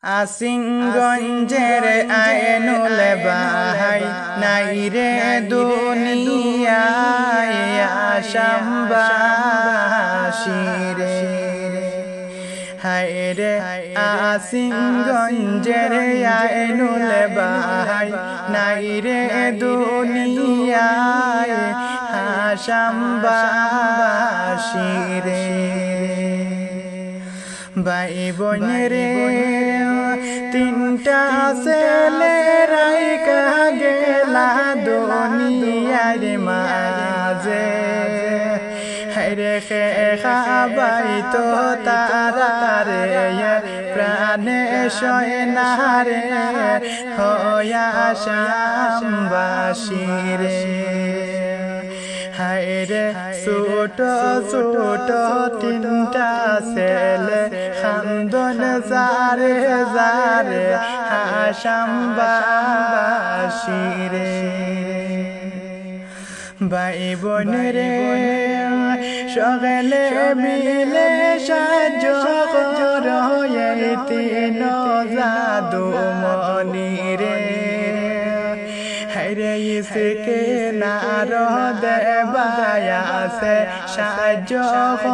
আসিংগঞ্জের আইনুল বাহাই নাই রে দুনিয়ায় আসামবাসী রে হায় রে আসিংগঞ্জের আইনুল বাহাই নাই রে দুনিয়ায় আসামবাসী রে ভাই বোন রে তিনটা ছেলে রাইকা গেলা দুনিয়ার মাঝে রে খাবাই তো তারারে প্রাণে সয়নারে হয়া আসামবাসী রে হায় রে ছোট ছোট তিনটা ছেলে খান্দন যারে যারে আসামবাসী রে ভাই বোন রে সকলে মিলে সাহায্য করো এই তিন জাদু মনি রে রে ইসকে নার দেবায়াসে সাহায্য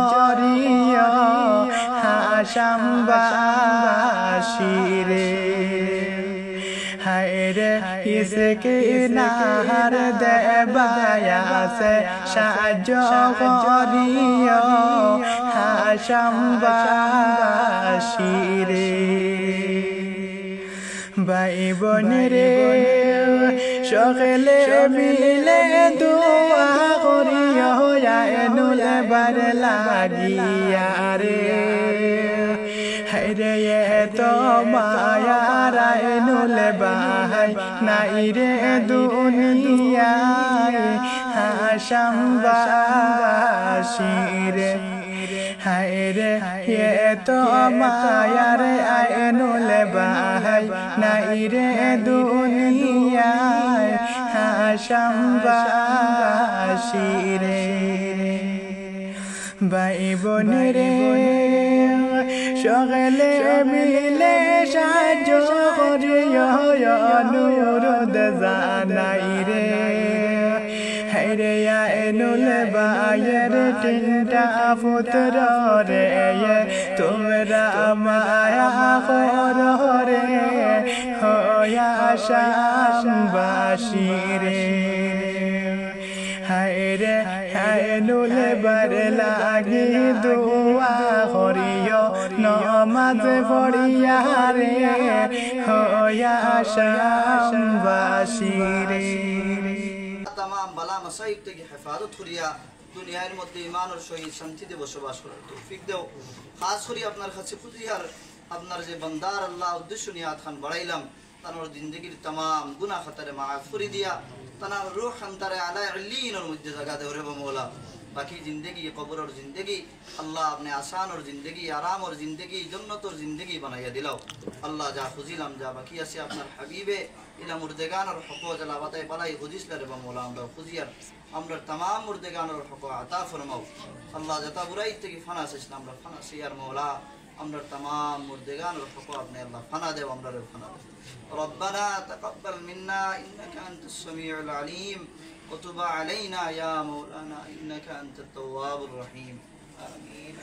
করিও আসামবাসী রে হায় রে ইসকে নার দেবায়াসে সাহায্য করিও আসামবাসী রে ভাই বোন রে সকলে মিলে দোয়া করিও আইনুল বার লাগিয়া রে রে তো মায়ার আইনুল বাহাই নাই রে দুনিয়ায় আসামবাসী রে হায় রে তো মায়ার আইনুল বাহাই নাই রে দুনিয়ায় আসামবাসী রে ভাই বোন রে সকলে মিলে সাহায্য করিও অনুরোধ জানাই রে রে আইনুল বায়ের তিনটা পুত্র রে তোমরা মায়া করো রে হয়া আসামবাসী রে হায় রে আইনুল বার লাগি দোয়া করিও নমাজ পড়িয়া রে হয়া আসামবাসী রে तमाम बला मसाइब থেকে হেফাজত করিয়া দুনিয়ার মধ্যে ঈমানের সহিত শান্তিতে বসবাস করার তৌফিক দাও খাস করে আপনার কাছে খুদিয়ার আপনার যে বান্দার আল্লাহ উদ্দেশ্য নিয়াত খান বাড়াইলাম তার জিন্দেগীর तमाम গুনাহ খাতারে মাফ করে দিয়া তার রূহ খানতারে আলা ইল্লিনের মধ্যে জায়গা দেও রে মওলা বাকি জিন্দেগি কবর और जिंदगी अल्लाह अपने आसान और जिंदगी आराम और जिंदगी जन्नत और जिंदगी बनाया दिलाओ अल्लाह जा खुजिलाम जा बाकी আছে আপনার হাবিবে ইলা মুরদেগানের হক জালাবাতে বালাই খুজিসলারে বা মওলা আমরা খুজিয়ার আমরা तमाम মুরদেগানের হক আতা ফরমাও আল্লাহ যত বুরাই থেকে ফানা শেষনা আমরা ফানা সিয়ার মওলা আমরা तमाम মুরদেগানের হক আপনি আল্লাহ ফানা দেও আমরা ফানা দেও ربنا تقبل منا انك انت السميع العليم وتب علينا يا مولانا إنك أنت التواب الرحيم آمين